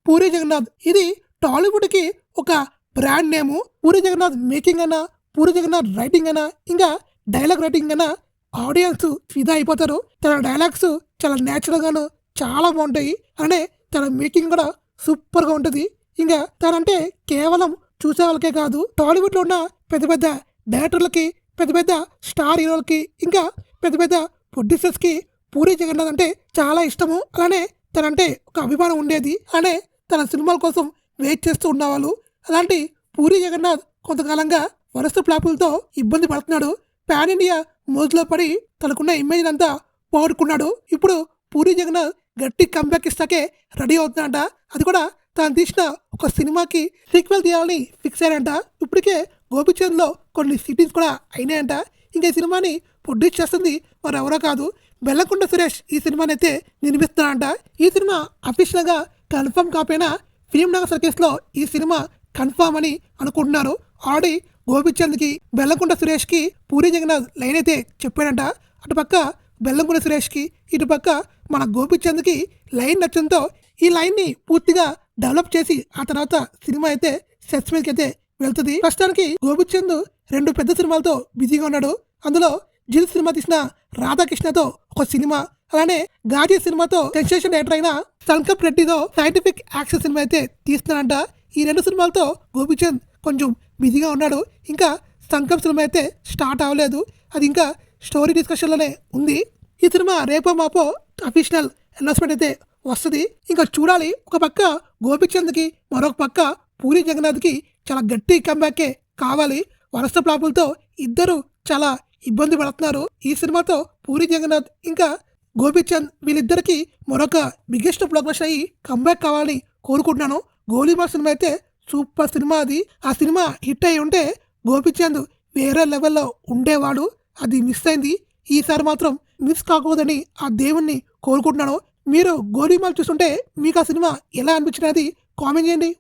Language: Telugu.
పూరి జగన్నాథ్. ఇది టాలీవుడ్కి ఒక brand name. Puri Jagannath making అన్నా, పూరి జగన్నాథ్ రైటింగ్ అన్నా, ఇంకా డైలాగ్ రైటింగ్ అన్నా ఆడియన్స్ ఫిదా అయిపోతారు. తన డైలాగ్స్ చాలా న్యాచురల్ గాను చాలా బాగుంటాయి. అలానే తన మేకింగ్ కూడా సూపర్ గా ఉంటుంది. ఇంకా తనంటే కేవలం చూసే వాళ్ళకే కాదు, టాలీవుడ్ లో ఉన్న పెద్ద పెద్ద డైరెక్టర్లకి, పెద్ద పెద్ద స్టార్ హీరోలకి, ఇంకా పెద్ద పెద్ద ప్రొడ్యూసర్స్ కి పూరి జగన్నాథ్ అంటే చాలా ఇష్టము. అలానే తనంటే ఒక అభిమానం ఉండేది. అలానే తన సినిమాల కోసం వెయిట్ చేస్తూ ఉన్నవాళ్ళు. అలాంటి పూరి జగన్నాథ్ కొంతకాలంగా వరుస ఫ్లాపులతో ఇబ్బంది పడుతున్నాడు. పాన్ ఇండియా మోజులో పడి తనకున్న ఇమేజ్ అంతా పోగొట్టుకున్నాడు. ఇప్పుడు పూరి జగన్నాథ్ గట్టి కంబ్యాక్ ఇస్తాకే రెడీ అవుతున్నాడంట. అది కూడా తాను తీసిన ఒక సినిమాకి సీక్వెల్ తీయాలని ఫిక్స్ అయ్యారంట. ఇప్పటికే గోపిచంద్ లో కొన్ని సిటీస్ కూడా అయినాయంట. ఇంకా ఈ సినిమాని ప్రొడ్యూస్ చేస్తుంది మరి ఎవరో కాదు, బెల్లంకొండ సురేష్ ఈ సినిమాని అయితే నిర్మిస్తున్నాడంట. ఈ సినిమా అఫీషియల్ గా కన్ఫర్మ్ కాకపోయినా ఫిలిం నగర్ సర్కిల్స్ లో ఈ సినిమా కన్ఫర్మ్ అని అనుకుంటున్నారు. ఆల్రెడీ గోపిచంద్ కి, బెల్లంకొండ సురేష్ కి పూరి జగన్నాథ్ లైన్ అయితే చెప్పాడంట. అటుపక్క బెల్లంకొండ సురేష్ కి, ఇటుపక్క మన గోపిచంద్ కి లైన్ నచ్చడంతో ఈ లైన్ ని పూర్తిగా డెవలప్ చేసి ఆ తర్వాత సినిమా అయితే సెట్స్ మీదకి అయితే వెళ్తుంది. ప్రస్తుతానికి గోపిచంద్ 2 పెద్ద సినిమాలతో బిజీగా ఉన్నాడు. అందులో జిల్ సినిమా తీసిన రాధాకృష్ణతో ఒక సినిమా, అలానే గాజీ సినిమాతో సెన్సేషన్ డైరెక్టర్ అయిన సంకప్ రెడ్డితో సైంటిఫిక్ యాక్షన్ సినిమా అయితే తీస్తున్నాడంట. ఈ 2 సినిమాలతో గోపిచంద్ కొంచెం బిజీగా ఉన్నాడు. ఇంకా సంకప్ సినిమా అయితే స్టార్ట్ అవ్వలేదు, అది ఇంకా స్టోరీ డిస్కషన్లోనే ఉంది. ఈ సినిమా రేపో మాపో అఫీషియల్ అనౌన్స్మెంట్ అయితే వస్తుంది. ఇంకా చూడాలి. ఒక పక్క గోపిచంద్కి, మరొక పక్క పూరి జగన్నాథ్కి చాలా గట్టి కంబ్యాకే కావాలి. వరుస ఫ్లాపులతో ఇద్దరు చాలా ఇబ్బంది పడుతున్నారు. ఈ సినిమాతో పూరి జగన్నాథ్ ఇంకా గోపిచంద్ వీళ్ళిద్దరికి మరొక బిగ్గెస్ట్ బ్లాక్ బస్టర్ అయ్యి కంబ్యాక్ కావాలని కోరుకుంటున్నాను. గోలీమార్ సినిమా అయితే సూపర్ సినిమా. అది ఆ సినిమా హిట్ అయి ఉంటే గోపిచంద్ వేరే లెవెల్లో ఉండేవాడు. అది మిస్ అయింది. ఈసారి మాత్రం మిస్ కాకూడదని ఆ దేవుణ్ణి కోరుకుంటున్నాను. మీరు గోలీమార్ చూస్తుంటే మీకు ఆ సినిమా ఎలా అనిపించినది కామెంట్ చేయండి.